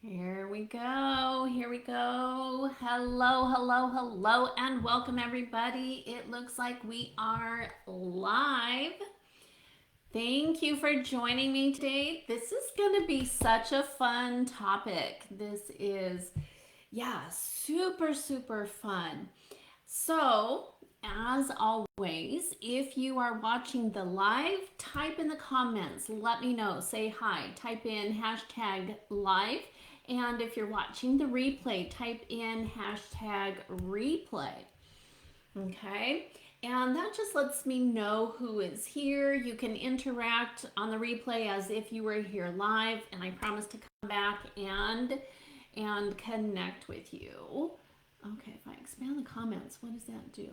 Here we go. Here we go. Hello, hello, hello, and welcome everybody. It looks like we are live. Thank you for joining me today. This is going to be such a fun topic. This is, yeah, super, super fun. So, as always, if you are watching the live, type in the comments. Let me know. Say hi. Type in hashtag live. And if you're watching the replay, type in hashtag replay. Okay. And that just lets me know who is here. You can interact on the replay as if you were here live. And I promise to come back and connect with you. Okay, if I expand the comments, what does that do?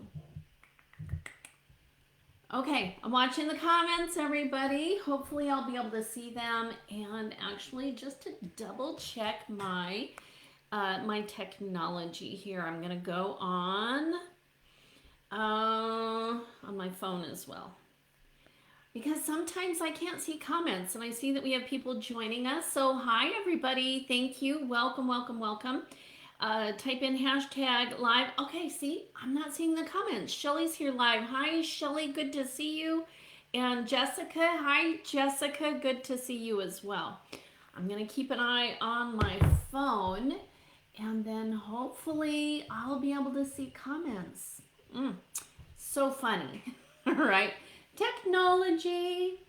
Okay, I'm watching the comments, everybody. Hopefully I'll be able to see them. And actually, just to double check my technology here, I'm gonna go on my phone as well. Because sometimes I can't see comments and I see that we have people joining us. So hi everybody, thank you. Welcome, welcome, welcome. Type in hashtag live. Okay, see, I'm not seeing the comments. Shelly's here live. Hi, Shelly, good to see you. And Jessica, hi, Jessica, good to see you as well. I'm going to keep an eye on my phone and then hopefully I'll be able to see comments. So funny, right? Technology.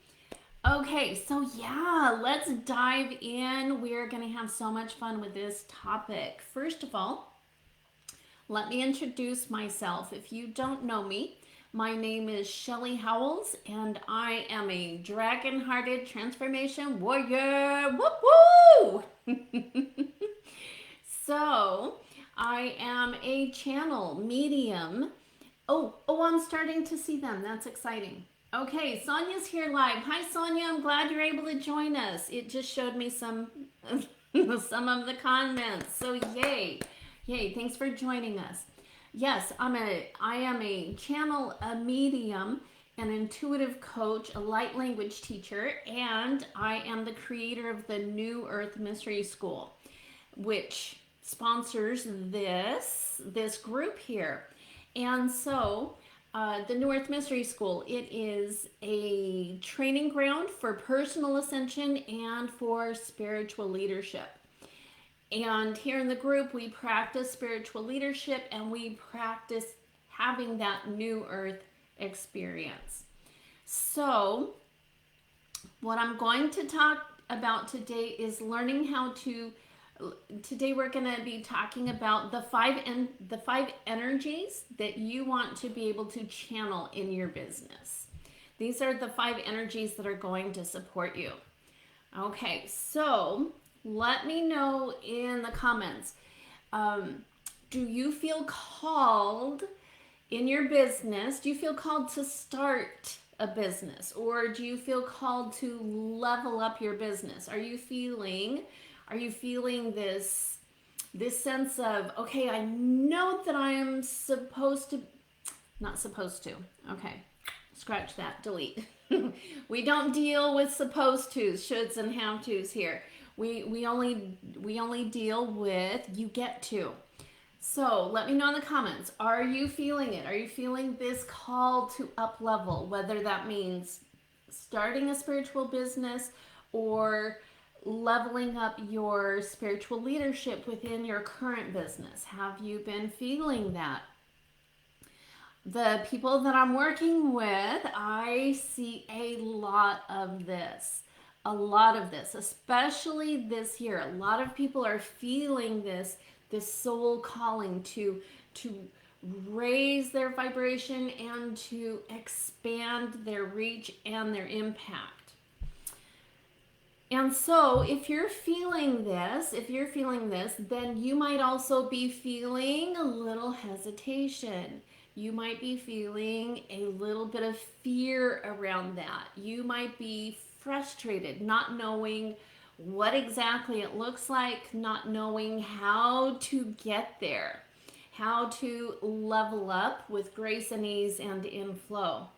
Okay, so yeah, let's dive in. We're going to have so much fun with this topic. First of all, let me introduce myself. If you don't know me, my name is Shelly Howells, and I am a dragon-hearted transformation warrior. Whoop woo! So, I am a channel medium. Oh, I'm starting to see them. That's exciting. Okay, Sonia's here live. Hi, Sonia. I'm glad you're able to join us. It just showed me some some of the comments. So yay, yay! Thanks for joining us. Yes, I am a channel, a medium, an intuitive coach, a light language teacher, and I am the creator of the New Earth Mystery School, which sponsors this group here. And so, the New Earth Mystery School, it is a training ground for personal ascension and for spiritual leadership. And here in the group, we practice spiritual leadership and we practice having that new earth experience. So, what I'm going to talk about today is learning how to. Today we're going to be talking about the five energies that you want to be able to channel in your business. These are the 5 energies that are going to support you. Okay, so let me know in the comments. Do you feel called in your business? Do you feel called to start a business, or do you feel called to level up your business? Are you feeling this sense of, okay, I know that I am supposed to, not supposed to. Okay, scratch that, delete. We don't deal with supposed tos, shoulds, and have tos here. We only deal with you get to. So let me know in the comments. Are you feeling it? Are you feeling this call to up level? Whether that means starting a spiritual business or leveling up your spiritual leadership within your current business. Have you been feeling that? The people that I'm working with, I see a lot of this. A lot of this, especially this year. A lot of people are feeling this soul calling to raise their vibration and to expand their reach and their impact. And so, if you're feeling this, then you might also be feeling a little hesitation. You might be feeling a little bit of fear around that. You might be frustrated, not knowing what exactly it looks like, not knowing how to get there, how to level up with grace and ease and in flow.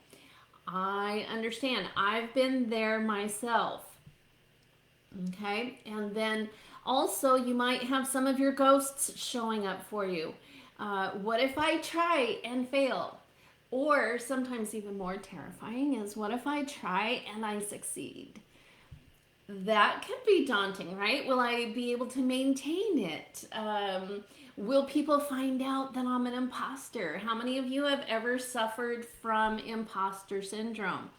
I understand. I've been there myself. Okay, and then Also, you might have some of your ghosts showing up for you. What if I try and fail? Or sometimes even more terrifying is what if I try and I succeed? That could be daunting, right? Will I be able to maintain it? Will people find out that I'm an imposter? How many of you have ever suffered from imposter syndrome?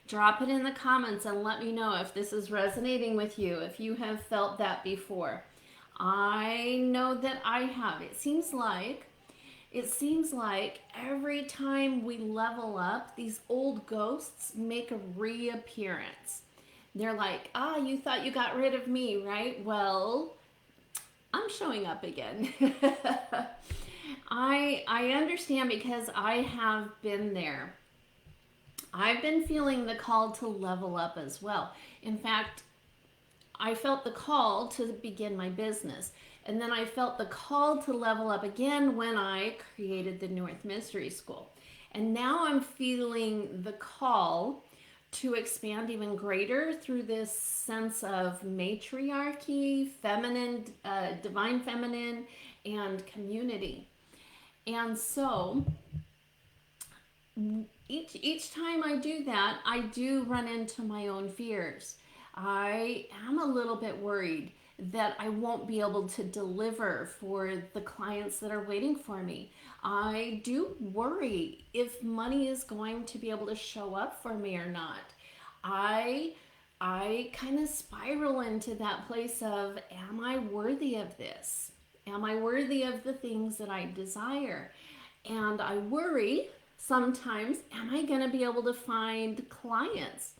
Drop it in the comments and let me know if this is resonating with you, if you have felt that before. I know that I have. It seems like every time we level up, these old ghosts make a reappearance. They're like, you thought you got rid of me, right? Well, I'm showing up again. I understand because I have been there. I've been feeling the call to level up as well. In fact, I felt the call to begin my business. And then I felt the call to level up again when I created the North Mystery School. And now I'm feeling the call to expand even greater through this sense of matriarchy, feminine, divine feminine, and community. And so each time I do that, I do run into my own fears. I am a little bit worried that I won't be able to deliver for the clients that are waiting for me. I do worry if money is going to be able to show up for me or not. I I kind of spiral into that place of, am I worthy of this? Am I worthy of the things that I desire? And I worry sometimes, am I going to be able to find clients?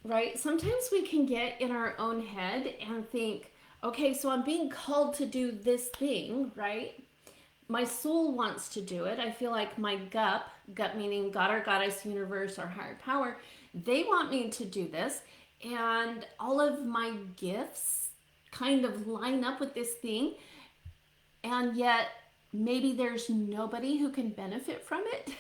Right? Sometimes we can get in our own head and think, okay, so I'm being called to do this thing, right? My soul wants to do it. I feel like my gut meaning God or goddess, universe, or higher power, they want me to do this. And all of my gifts kind of line up with this thing. And yet, maybe there's nobody who can benefit from it.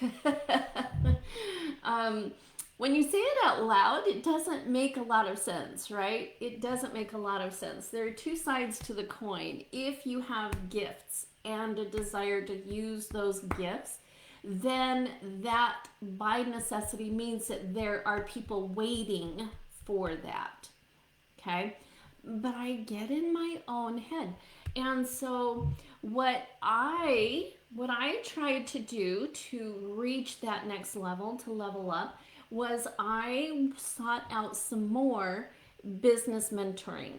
When you say it out loud, it doesn't make a lot of sense, right? It doesn't make a lot of sense. There are two sides to the coin. If you have gifts and a desire to use those gifts, then that by necessity means that there are people waiting for that. Okay? But I get in my own head. And so what I tried to do to reach that next level, to level up, was I sought out some more business mentoring.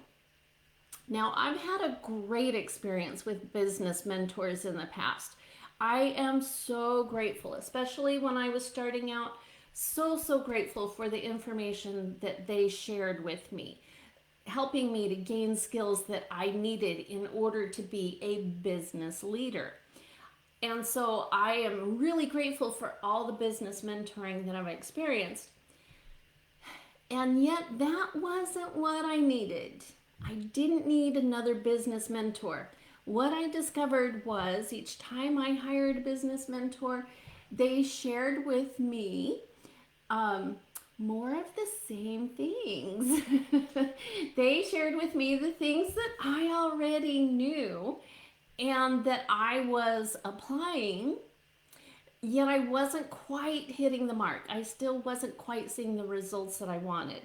Now, I've had a great experience with business mentors in the past. I am so grateful, especially when I was starting out, so grateful for the information that they shared with me, helping me to gain skills that I needed in order to be a business leader. And so I am really grateful for all the business mentoring that I've experienced. And yet, that wasn't what I needed. I didn't need another business mentor. What I discovered was each time I hired a business mentor, they shared with me more of the same things. They shared with me the things that I already knew and that I was applying, yet I wasn't quite hitting the mark. I still wasn't quite seeing the results that I wanted.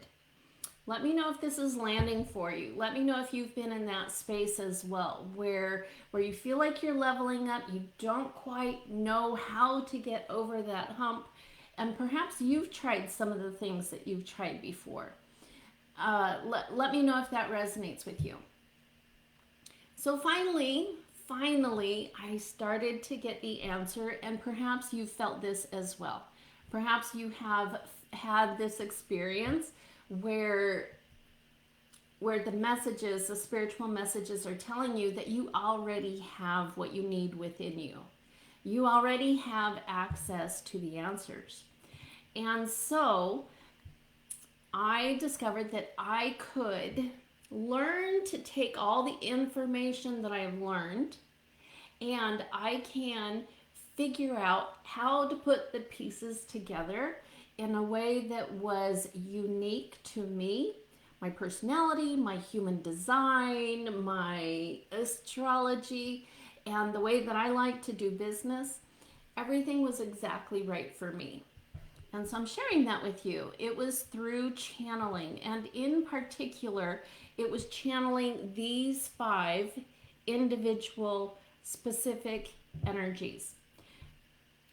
Let me know if this is landing for you. Let me know if you've been in that space as well, where you feel like you're leveling up, you don't quite know how to get over that hump, and perhaps you've tried some of the things that you've tried before. Let me know if that resonates with you. So finally, I started to get the answer, and perhaps you felt this as well. Perhaps you have had this experience where the spiritual messages are telling you that you already have what you need within you. You already have access to the answers. And so I discovered that I could learn to take all the information that I've learned, and I can figure out how to put the pieces together in a way that was unique to me, my personality, my human design, my astrology, and the way that I like to do business, everything was exactly right for me. And so I'm sharing that with you. It was through channeling, and in particular, it was channeling these 5 individual specific energies.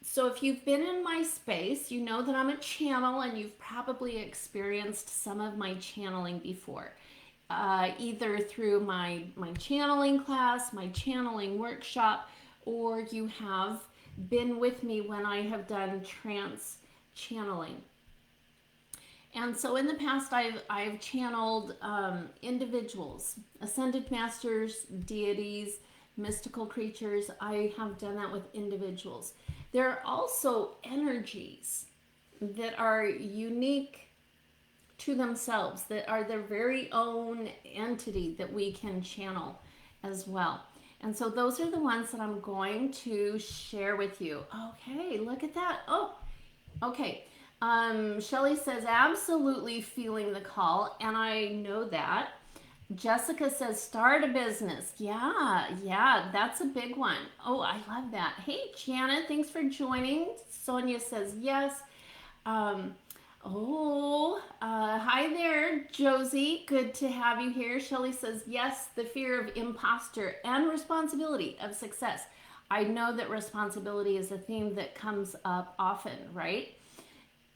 So if you've been in my space, you know that I'm a channel, and you've probably experienced some of my channeling before. Either through my channeling class, my channeling workshop, or you have been with me when I have done trance channeling. And so in the past, I've channeled individuals, ascended masters, deities, mystical creatures. I have done that with individuals. There are also energies that are unique to themselves, that are their very own entity that we can channel as well. And so those are the ones that I'm going to share with you. Okay, look at that. Oh, okay. Shelly says, absolutely feeling the call, and I know that. Jessica says, start a business. Yeah, that's a big one. Oh, I love that. Hey, Janet, thanks for joining. Sonia says, yes. Hi there, Josie. Good to have you here. Shelly says, yes, the fear of imposter and responsibility of success. I know that responsibility is a theme that comes up often, right?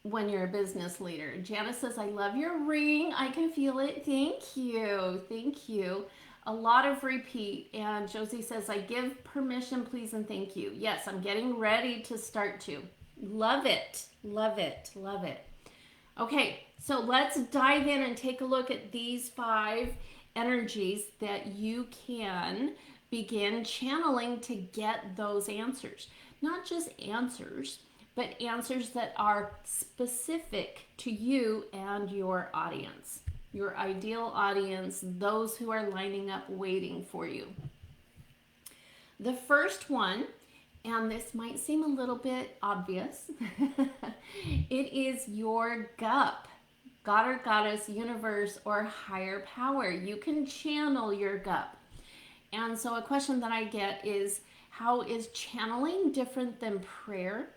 When you're a business leader. Janice says, I love your ring. I can feel it. Thank you. Thank you. A lot of repeat. And Josie says, I give permission, please, and thank you. Yes, I'm getting ready to start to. Love it. Love it. Love it. Okay, so let's dive in and take a look at these 5 energies that you can begin channeling to get those answers. Not just answers, but answers that are specific to you and your audience, your ideal audience, those who are lining up waiting for you. The first one, and this might seem a little bit obvious, it is your GUP, God or Goddess, Universe, or Higher Power. You can channel your GUP. And so a question that I get is, how is channeling different than prayer?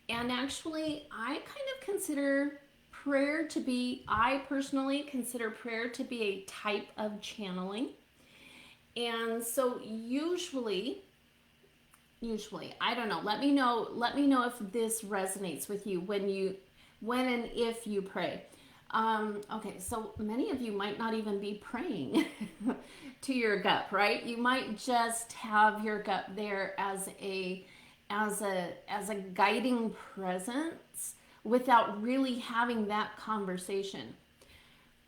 And actually, I personally consider prayer to be a type of channeling. And so usually, I don't know, let me know if this resonates with you when and if you pray. Okay, so many of you might not even be praying to your GUP, right? You might just have your GUP there as a guiding presence without really having that conversation.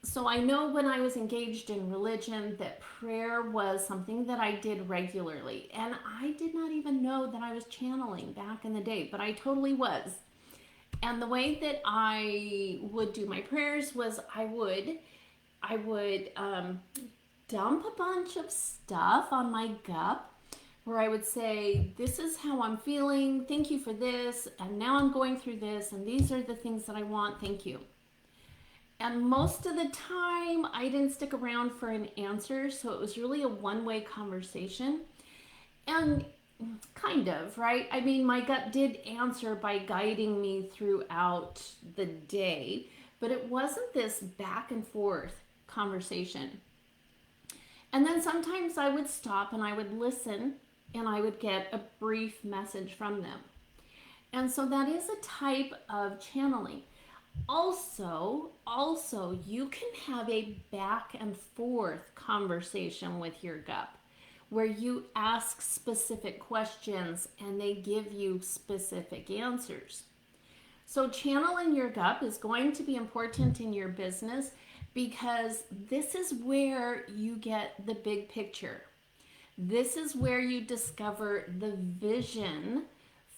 So I know when I was engaged in religion that prayer was something that I did regularly, and I did not even know that I was channeling back in the day, but I totally was. And the way that I would do my prayers was I would dump a bunch of stuff on my GUP, where I would say, this is how I'm feeling, thank you for this, and now I'm going through this, and these are the things that I want, thank you. And most of the time, I didn't stick around for an answer, so it was really a one-way conversation. And kind of, right? I mean, my gut did answer by guiding me throughout the day, but it wasn't this back and forth conversation. And then sometimes I would stop and I would listen, and I would get a brief message from them. And so that is a type of channeling. Also, you can have a back and forth conversation with your GUP, where you ask specific questions and they give you specific answers. So channeling your GUP is going to be important in your business, because this is where you get the big picture. This is where you discover the vision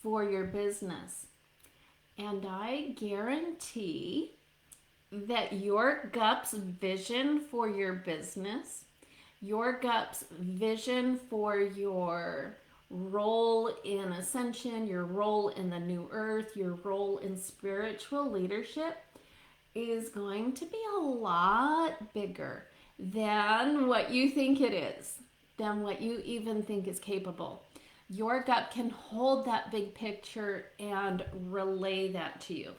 for your business. And I guarantee that your GUP's vision for your business, your GUP's vision for your role in ascension, your role in the new earth, your role in spiritual leadership, is going to be a lot bigger than what you think it is, than what you even think is capable. Your gut can hold that big picture and relay that to you.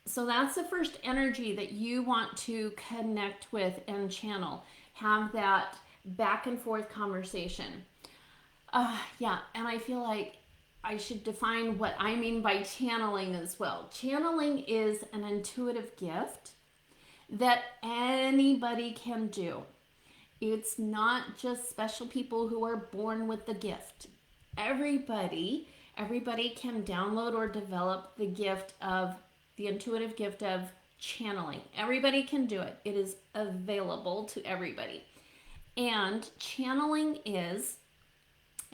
So that's the first energy that you want to connect with and channel. Have that back and forth conversation. Yeah, and I feel like I should define what I mean by channeling as well. Channeling is an intuitive gift that anybody can do. It's not just special people who are born with the gift. Everybody can download or develop the intuitive gift of channeling. Everybody can do it. It is available to everybody. And channeling is,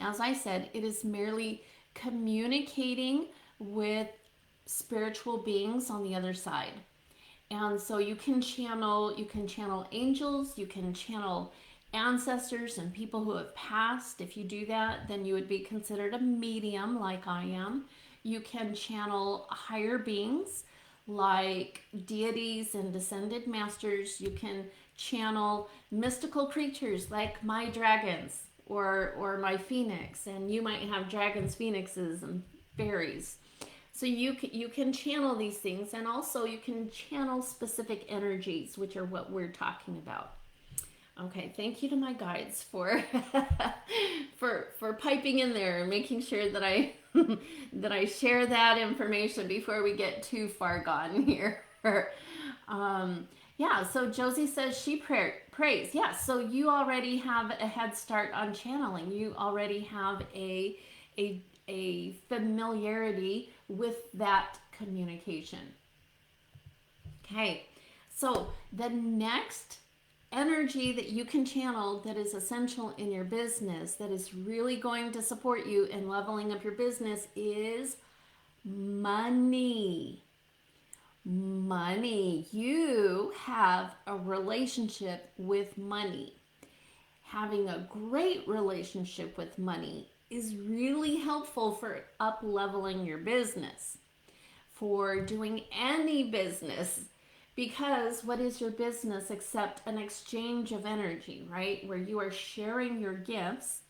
as I said, it is merely communicating with spiritual beings on the other side. And so you can channel angels, you can channel ancestors and people who have passed. If you do that, then you would be considered a medium like I am. You can channel higher beings like deities and descended masters. You can channel mystical creatures like my dragons or my phoenix, and you might have dragons, phoenixes, and fairies. So you can channel these things, and also you can channel specific energies, which are what we're talking about. Okay, thank you to my guides for for piping in there and making sure that I that I share that information before we get too far gone here. Yeah, so Josie says she prays. Yeah, so you already have a head start on channeling. You already have a familiarity with that communication. Okay, so the next energy that you can channel that is essential in your business, that is really going to support you in leveling up your business, is money. Money. You have a relationship with money. Having a great relationship with money is really helpful for up leveling your business, for doing any business. Because what is your business except an exchange of energy, right? Where you are sharing your gifts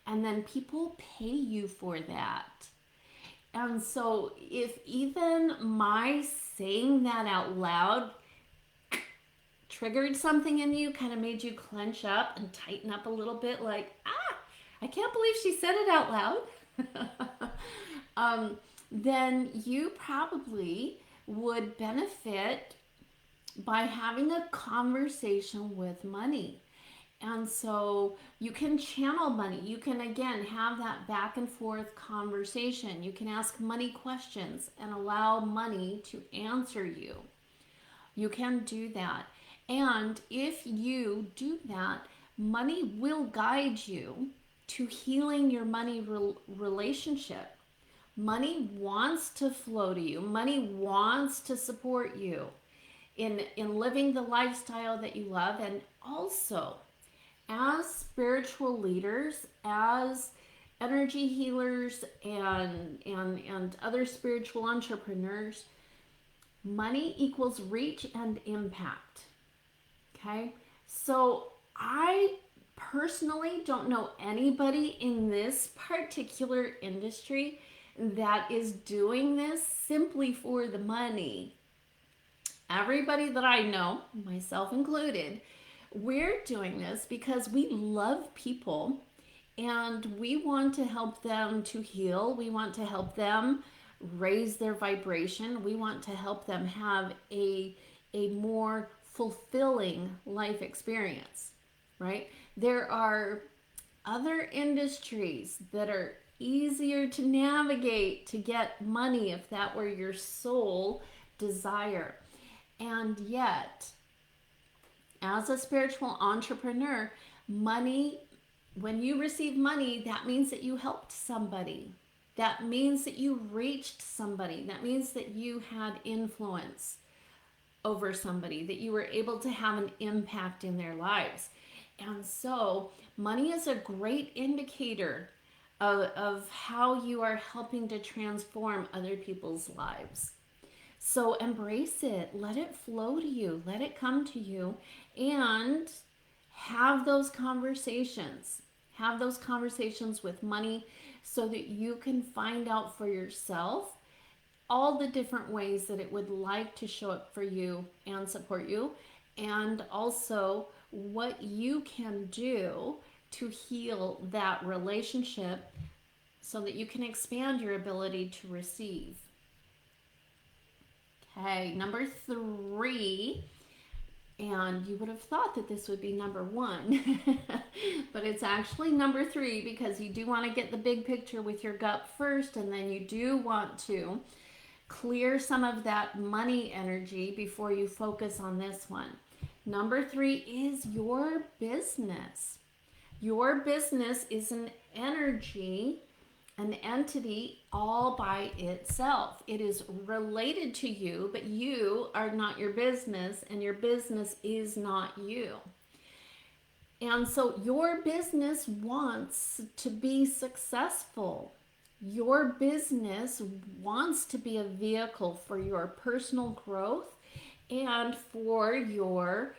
and then people pay you for that. And so if even my saying that out loud triggered something in you, kind of made you clench up and tighten up a little bit, like, I can't believe she said it out loud, then you probably would benefit by having a conversation with money. And so you can channel money. You can, again, have that back and forth conversation. You can ask money questions and allow money to answer you. You can do that. And if you do that, money will guide you to healing your money relationship. Money wants to flow to you. Money wants to support you in living the lifestyle that you love. And also, as spiritual leaders, as energy healers and other spiritual entrepreneurs, money equals reach and impact. Okay? So I personally don't know anybody in this particular industry that is doing this simply for the money. Everybody that I know, myself included, we're doing this because we love people and we want to help them to heal. We want to help them raise their vibration. We want to help them have a more fulfilling life experience, right? There are other industries that are easier to navigate to get money if that were your sole desire. And yet, as a spiritual entrepreneur, money, when you receive money, that means that you helped somebody. That means that you reached somebody. That means that you had influence over somebody, that you were able to have an impact in their lives. And so money is a great indicator of how you are helping to transform other people's lives. So embrace it, let it flow to you, let it come to you, and have those conversations. Have those conversations with money so that you can find out for yourself all the different ways that it would like to show up for you and support you, and also what you can do to heal that relationship so that you can expand your ability to receive. Okay, number 3, and you would have thought that this would be number 1, but it's actually number 3 because you do want to get the big picture with your gut first, and then you do want to clear some of that money energy before you focus on this one. Number 3 is your business. Your business is an energy, an entity all by itself. It is related to you, but you are not your business, and your business is not you. And so your business wants to be successful. Your business wants to be a vehicle for your personal growth and for your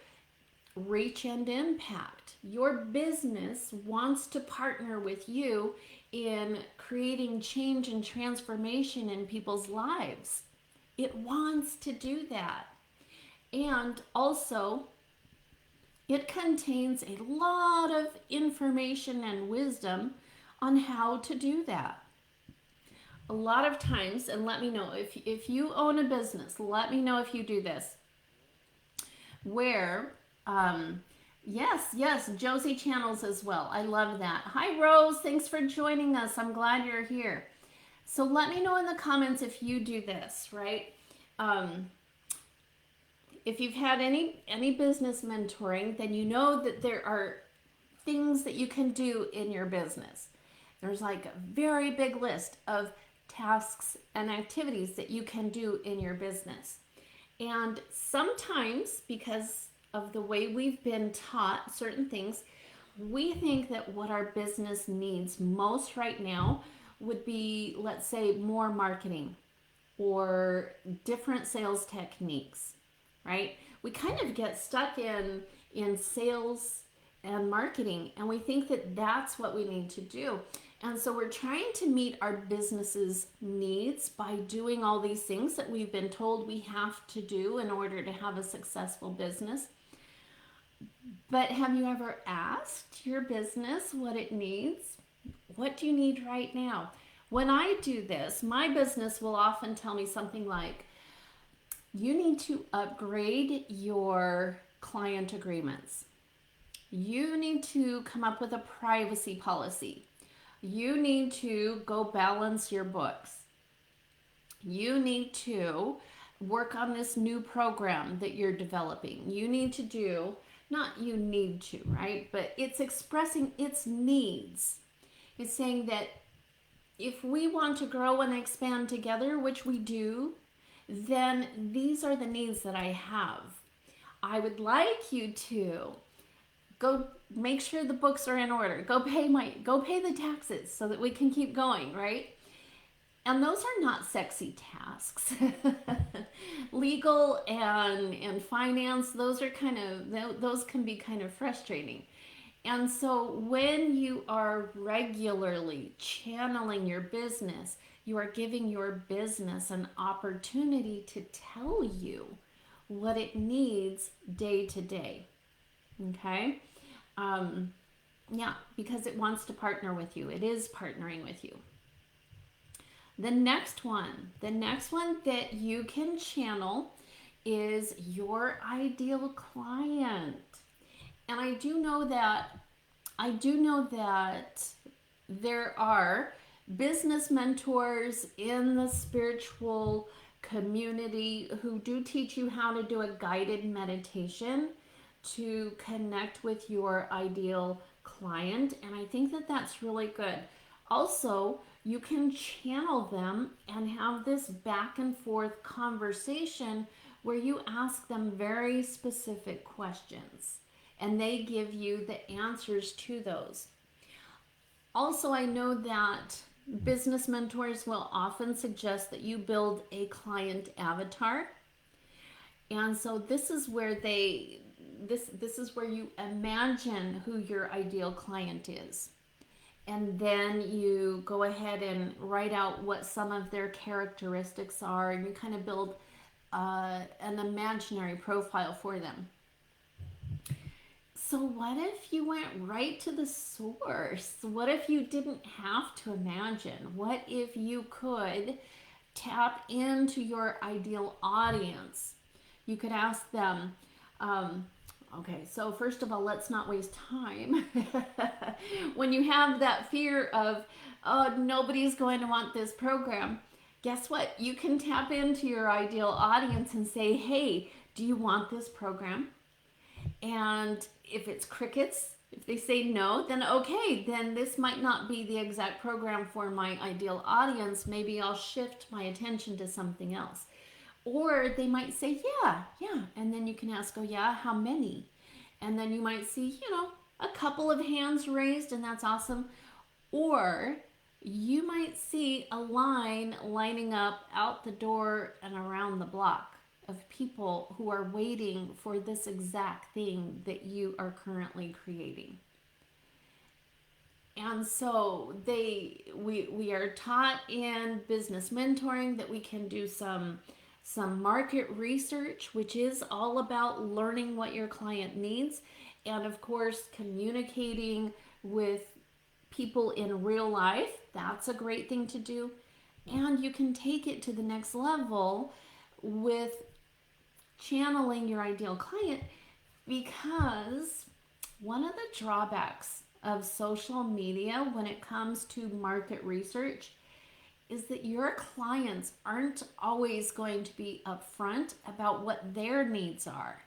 reach and impact. Your business wants to partner with you in creating change and transformation in people's lives. It wants to do that. And also, it contains a lot of information and wisdom on how to do that. A lot of times, and let me know if you own a business, let me know if you do this, where yes, Josie channels as well. I love that. Hi Rose, thanks for joining us. I'm glad you're here. So let me know in the comments if you do this, right? If you've had any business mentoring, then you know that there are things that you can do in your business. There's like a very big list of tasks and activities that you can do in your business. And sometimes, because of the way we've been taught certain things, we think that what our business needs most right now would be, let's say, more marketing or different sales techniques, right? We kind of get stuck in sales and marketing, and we think that that's what we need to do. And so we're trying to meet our business's needs by doing all these things that we've been told we have to do in order to have a successful business. But have you ever asked your business what it needs? What do you need right now? When I do this, my business will often tell me something like, you need to upgrade your client agreements. You need to come up with a privacy policy. You need to go balance your books. You need to work on this new program that you're developing. You need to do, not you need to, right? But it's expressing its needs. It's saying that if we want to grow and expand together, which we do, then these are the needs that I have. I would like you to go make sure the books are in order. Go pay the taxes so that we can keep going, right? And those are not sexy tasks. Legal and finance, those can be kind of frustrating. And so when you are regularly channeling your business, you are giving your business an opportunity to tell you what it needs day to day. Okay? Yeah, because it wants to partner with you. It is partnering with you. The next one that you can channel is your ideal client. And I do know that there are business mentors in the spiritual community who do teach you how to do a guided meditation to connect with your ideal client, and I think that that's really good. Also, you can channel them and have this back and forth conversation where you ask them very specific questions and they give you the answers to those. Also, I know that business mentors will often suggest that you build a client avatar. And so this is where this is where you imagine who your ideal client is. And then you go ahead and write out what some of their characteristics are, and you kind of build an imaginary profile for them. So, what if you went right to the source? What if you didn't have to imagine? What if you could tap into your ideal audience? You could ask them, okay, so first of all, let's not waste time. When you have that fear of, oh, nobody's going to want this program, guess what? You can tap into your ideal audience and say, hey, do you want this program? And if it's crickets, if they say no, then okay, then this might not be the exact program for my ideal audience. Maybe I'll shift my attention to something else. Or they might say, yeah, yeah. And then you can ask, oh, yeah, how many? And then you might see, a couple of hands raised, and that's awesome. Or you might see a line lining up out the door and around the block of people who are waiting for this exact thing that you are currently creating. And so we are taught in business mentoring that we can do some market research, which is all about learning what your client needs, and of course communicating with people in real life. That's a great thing to do. And you can take it to the next level with channeling your ideal client, because one of the drawbacks of social media when it comes to market research is that your clients aren't always going to be upfront about what their needs are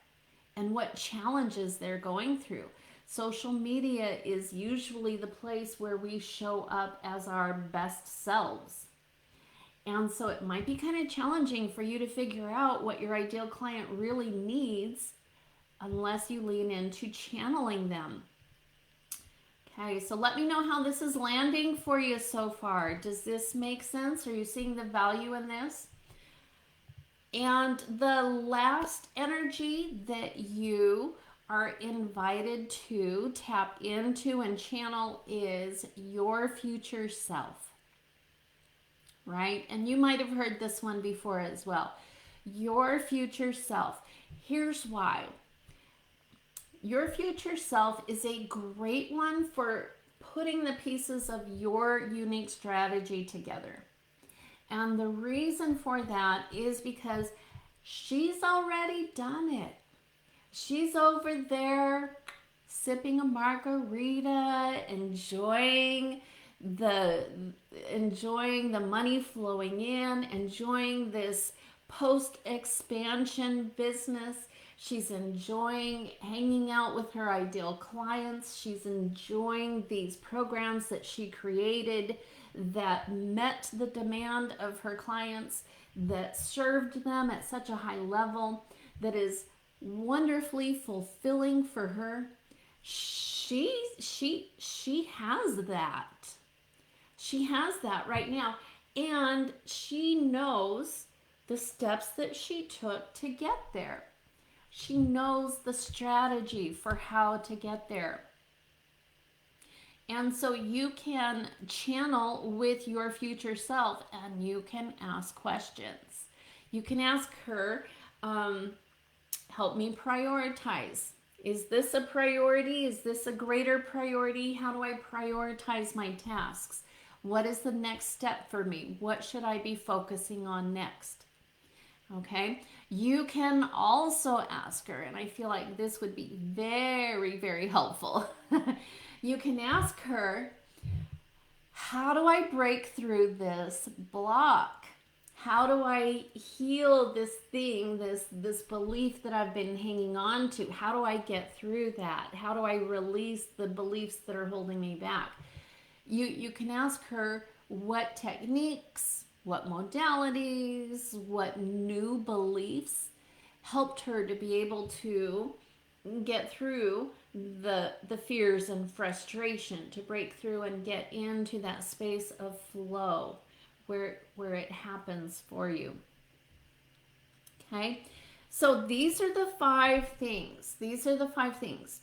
and what challenges they're going through. Social media is usually the place where we show up as our best selves. And so it might be kind of challenging for you to figure out what your ideal client really needs unless you lean into channeling them. Okay, so let me know how this is landing for you so far. Does this make sense? Are you seeing the value in this? And the last energy that you are invited to tap into and channel is your future self. Right? And you might have heard this one before as well. Your future self. Here's why. Your future self is a great one for putting the pieces of your unique strategy together. And the reason for that is because she's already done it. She's over there sipping a margarita, enjoying the money flowing in, enjoying this post-expansion business. She's enjoying hanging out with her ideal clients. She's enjoying these programs that she created that met the demand of her clients, that served them at such a high level, that is wonderfully fulfilling for her. She has that. She has that right now, and she knows the steps that she took to get there. She knows the strategy for how to get there. And so you can channel with your future self, and you can ask questions. You can ask her, help me prioritize. Is this a priority? Is this a greater priority? How do I prioritize my tasks? What is the next step for me? What should I be focusing on next? Okay. You can also ask her, and I feel like this would be very, very helpful. You can ask her, how do I break through this block? How do I heal this thing, this belief that I've been hanging on to? How do I get through that? How do I release the beliefs that are holding me back? You can ask her what techniques, what modalities, what new beliefs helped her to be able to get through the fears and frustration, to break through and get into that space of flow where it happens for you. Okay? So these are the 5 things. These are the 5 things.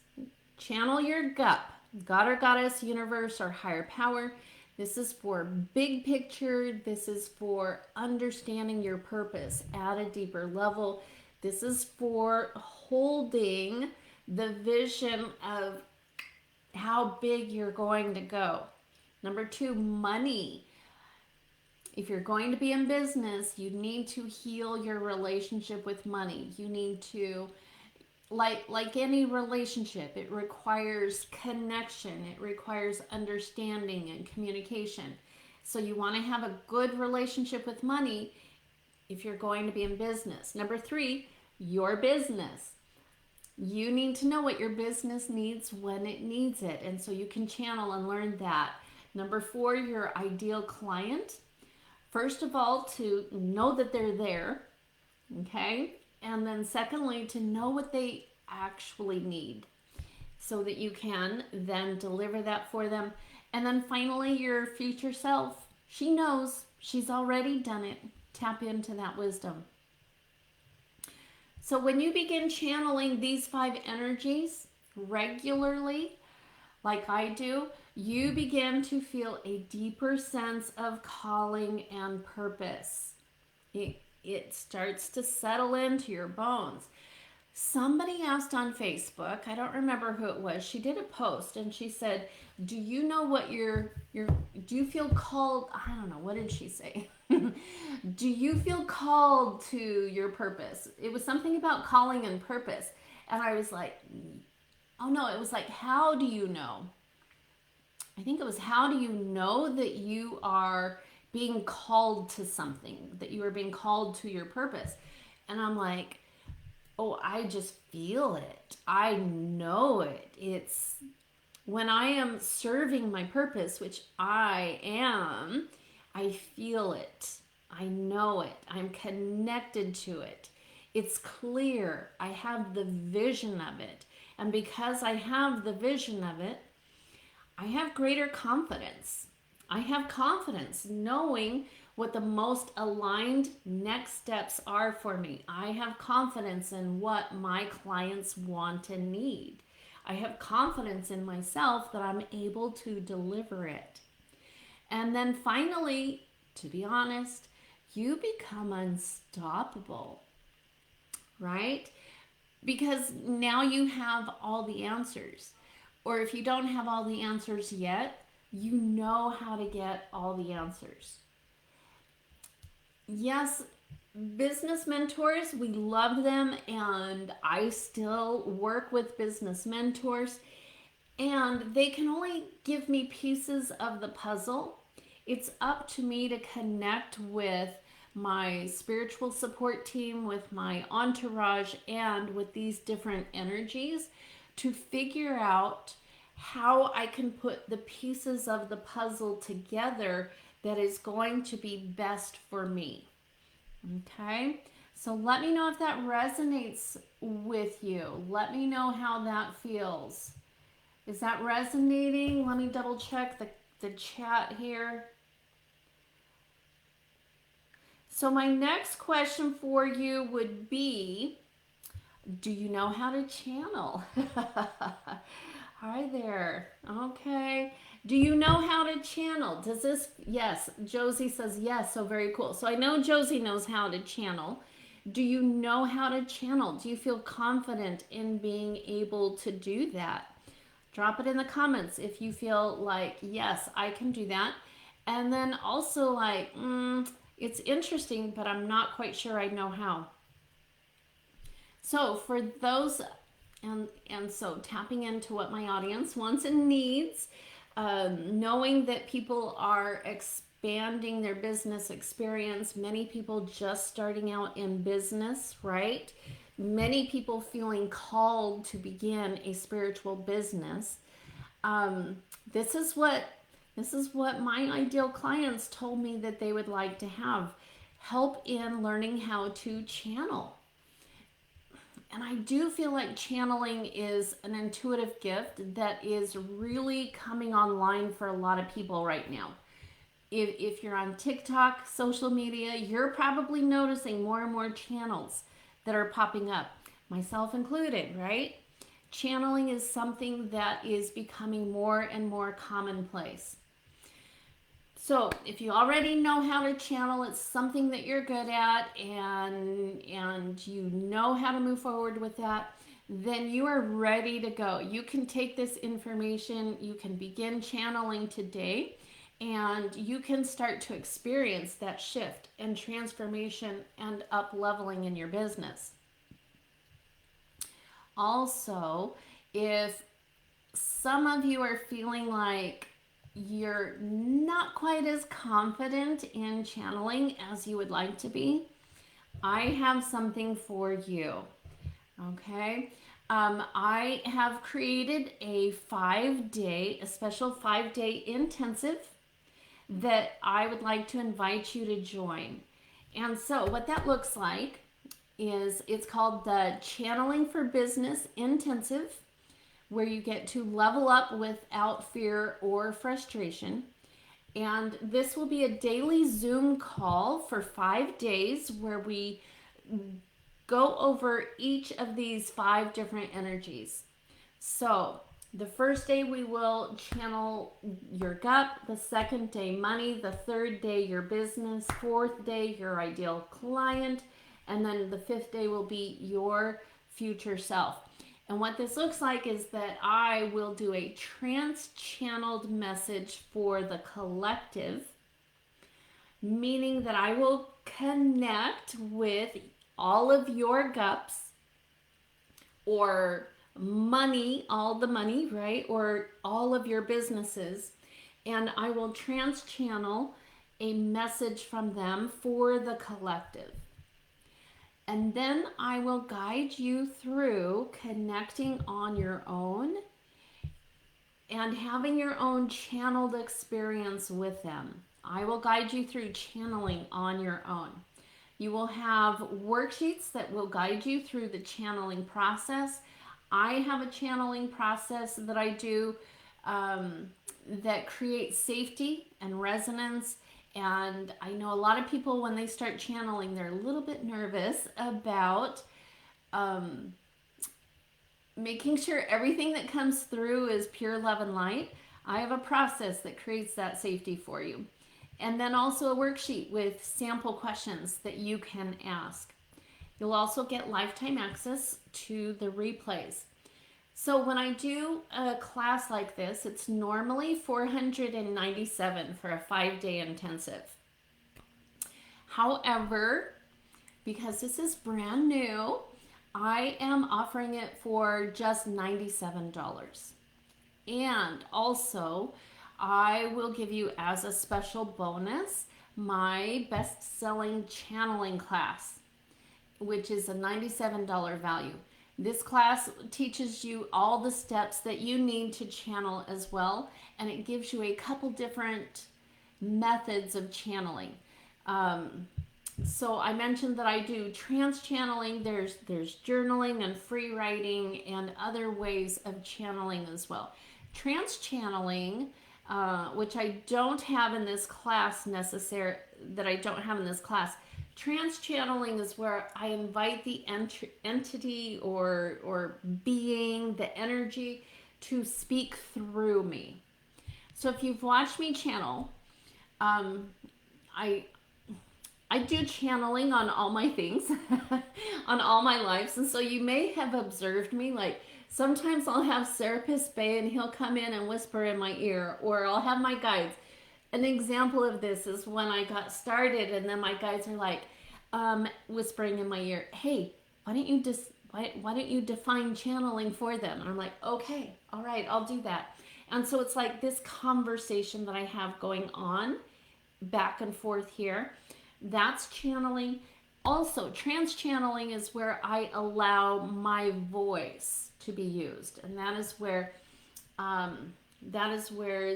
Channel your gut, God or goddess, universe, or higher power. This is for big picture. This is for understanding your purpose at a deeper level. This is for holding the vision of how big you're going to go. Number 2, money. If you're going to be in business, you need to heal your relationship with money. You need to, like any relationship, it requires connection. It requires understanding and communication. So you want to have a good relationship with money if you're going to be in business. Number 3, your business. You need to know what your business needs when it needs it. And so you can channel and learn that. Number 4, your ideal client. First of all, to know that they're there, okay? And then secondly, to know what they actually need so that you can then deliver that for them. And then finally, your future self. She knows. She's already done it. Tap into that wisdom. So when you begin channeling these 5 energies regularly, like I do, you begin to feel a deeper sense of calling and purpose. It starts to settle into your bones. Somebody asked on Facebook, I don't remember who it was, she did a post and she said, do you know what do you feel called, I don't know, what did she say? Do you feel called to your purpose? It was something about calling and purpose. And I was like, oh no, it was like, how do you know? I think it was, how do you know that you are being called to something, that you are being called to your purpose? And I'm like, oh, I just feel it. I know it. It's when I am serving my purpose, which I am, I feel it. I know it. I'm connected to it. It's clear. I have the vision of it. And because I have the vision of it, I have greater confidence. I have confidence knowing what the most aligned next steps are for me. I have confidence in what my clients want and need. I have confidence in myself that I'm able to deliver it. And then finally, to be honest, you become unstoppable, right? Because now you have all the answers. Or if you don't have all the answers yet, you know how to get all the answers. Yes, business mentors, we love them, and I still work with business mentors, and they can only give me pieces of the puzzle. It's up to me to connect with my spiritual support team, with my entourage, and with these different energies to figure out how I can put the pieces of the puzzle together that is going to be best for me. Okay? So let me know if that resonates with you. Let me know how that feels. Is that resonating? Let me double check the chat here. So my next question for you would be, do you know how to channel? Hi there. Okay. Do you know how to channel? Does this, yes, Josie says yes, so very cool. So I know Josie knows how to channel. Do you know how to channel? Do you feel confident in being able to do that? Drop it in the comments if you feel like, yes, I can do that. And then also like, it's interesting, but I'm not quite sure I know how. So for those, and so tapping into what my audience wants and needs, knowing that people are expanding their business experience, many people just starting out in business, right? Many people feeling called to begin a spiritual business. This is what my ideal clients told me that they would like to have help in learning how to channel. And I do feel like channeling is an intuitive gift that is really coming online for a lot of people right now. If you're on TikTok, social media, you're probably noticing more and more channels that are popping up, myself included, right? Channeling is something that is becoming more and more commonplace. So if you already know how to channel, it's something that you're good at, and you know how to move forward with that, then you are ready to go. You can take this information, you can begin channeling today, and you can start to experience that shift and transformation and up leveling in your business. Also, if some of you are feeling like you're not quite as confident in channeling as you would like to be, I have something for you. Okay. I have created a special 5-day intensive that I would like to invite you to join. And so, what that looks like is it's called the Channeling for Business Intensive, where you get to level up without fear or frustration. And this will be a daily Zoom call for 5 days where we go over each of these 5 different energies. So, the first day we will channel your gut, the second day money, the third day your business, fourth day your ideal client, and then the 5th day will be your future self. And what this looks like is that I will do a trans-channeled message for the collective, meaning that I will connect with all of your gups, or money, all the money, right? Or all of your businesses. And I will trans-channel a message from them for the collective. And then I will guide you through connecting on your own and having your own channeled experience with them. I will guide you through channeling on your own. You will have worksheets that will guide you through the channeling process. I have a channeling process that I do that creates safety and resonance. And I know a lot of people, when they start channeling, they're a little bit nervous about making sure everything that comes through is pure love and light. I have a process that creates that safety for you. And then also a worksheet with sample questions that you can ask. You'll also get lifetime access to the replays. So when I do a class like this, it's normally $497 for a 5-day intensive. However, because this is brand new, I am offering it for just $97. And also, I will give you as a special bonus my best-selling channeling class, which is a $97 value. This class teaches you all the steps that you need to channel as well, and it gives you a couple different methods of channeling. So I mentioned that I do trance channeling. There's journaling and free writing and other ways of channeling as well. Trance channeling, which I don't have in this class Trance channeling is where I invite the entity or being, the energy, to speak through me. So if you've watched me channel, I do channeling on all my things, on all my lives. And so you may have observed me, like sometimes I'll have Serapis Bey and he'll come in and whisper in my ear, or I'll have my guides. An example of this is when I got started and then my guides are like whispering in my ear, hey, why don't you define channeling for them? And I'm like, okay, all right, I'll do that. And so it's like this conversation that I have going on back and forth here. That's channeling. Also, trance channeling is where I allow my voice to be used, and that is where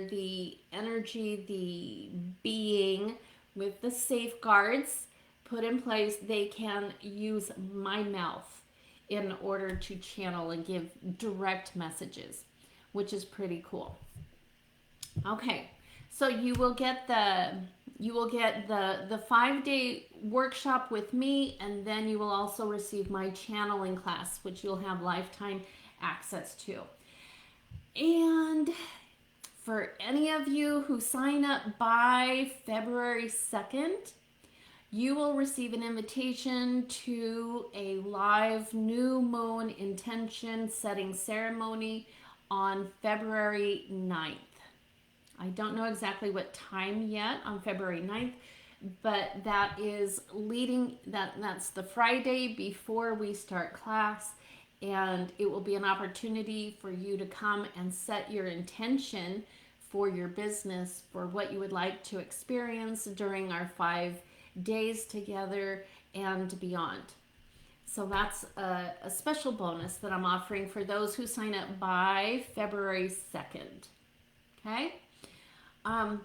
the energy, the being, with the safeguards put in place, they can use my mouth in order to channel and give direct messages, which is pretty cool. Okay, so you will get the 5-day workshop with me, and then you will also receive my channeling class, which you'll have lifetime access to. And for any of you who sign up by February 2nd, you will receive an invitation to a live new moon intention setting ceremony on February 9th. I don't know exactly what time yet on February 9th, but that is that's the Friday before we start class, and it will be an opportunity for you to come and set your intention for your business, for what you would like to experience during our 5 days together and beyond. So that's a special bonus that I'm offering for those who sign up by February 2nd. Okay? And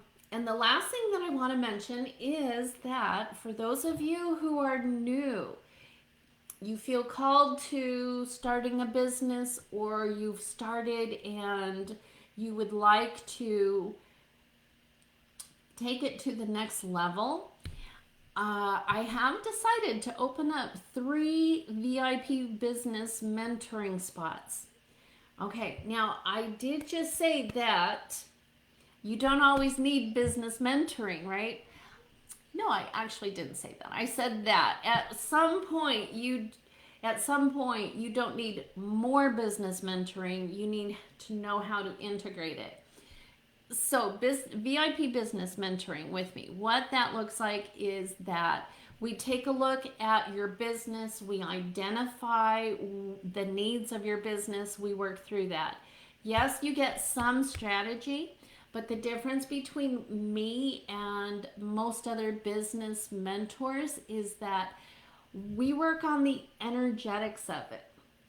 the last thing that I want to mention is that for those of you who are new, you feel called to starting a business, or you've started and you would like to take it to the next level, I have decided to open up 3 VIP business mentoring spots. Okay, now I did just say that you don't always need business mentoring, right? No, I actually didn't say that. I said that at some point you don't need more business mentoring. You need to know how to integrate it. So VIP business mentoring with me, what that looks like is that we take a look at your business, we identify the needs of your business, we work through that. Yes, you get some strategy, but the difference between me and most other business mentors is that we work on the energetics of it.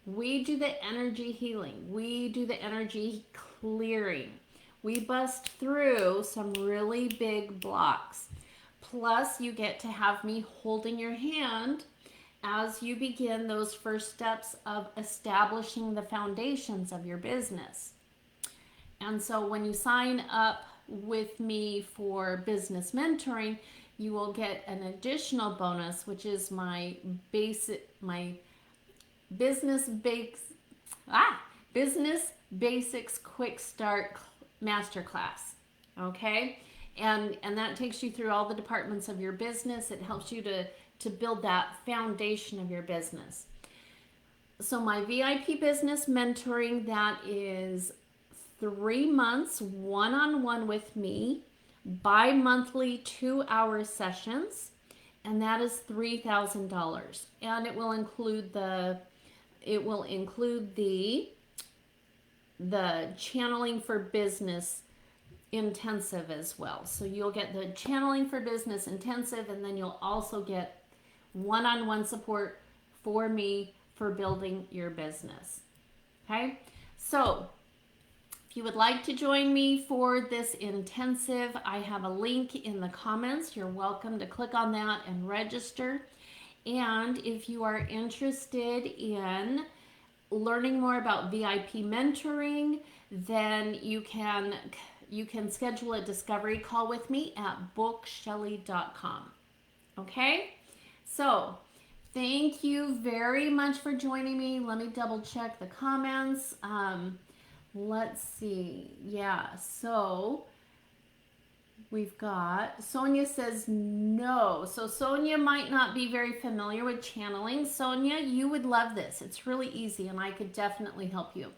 We do the energy healing. We do the energy clearing. We bust through some really big blocks. Plus, you get to have me holding your hand as you begin those first steps of establishing the foundations of your business. And so when you sign up with me for business mentoring, you will get an additional bonus, which is my business basics quick start masterclass. Okay, and that takes you through all the departments of your business. It helps you to build that foundation of your business. So my VIP business mentoring, that is 3 months one-on-one with me, bi-monthly 2-hour sessions, and that is $3,000. And it will include the channeling for business intensive as well. So you'll get the channeling for business intensive, and then you'll also get one-on-one support for me for building your business. Okay, so if you would like to join me for this intensive, I have a link in the comments. You're welcome to click on that and register. And if you are interested in learning more about VIP mentoring, then you can schedule a discovery call with me at bookshelly.com. Okay? So, thank you very much for joining me. Let me double check the comments. Let's see. Yeah, so we've got Sonia says no. So Sonia might not be very familiar with channeling. Sonia, you would love this. It's really easy, and I could definitely help you.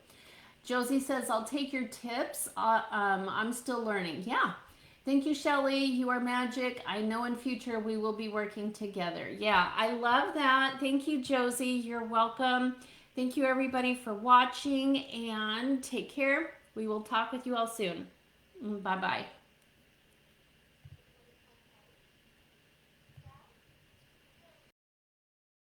Josie says, I'll take your tips. I'm still learning. Yeah. Thank you, Shelly. You are magic. I know in future we will be working together. Yeah, I love that. Thank you, Josie. You're welcome. Thank you, everybody, for watching, and take care. We will talk with you all soon. Bye-bye.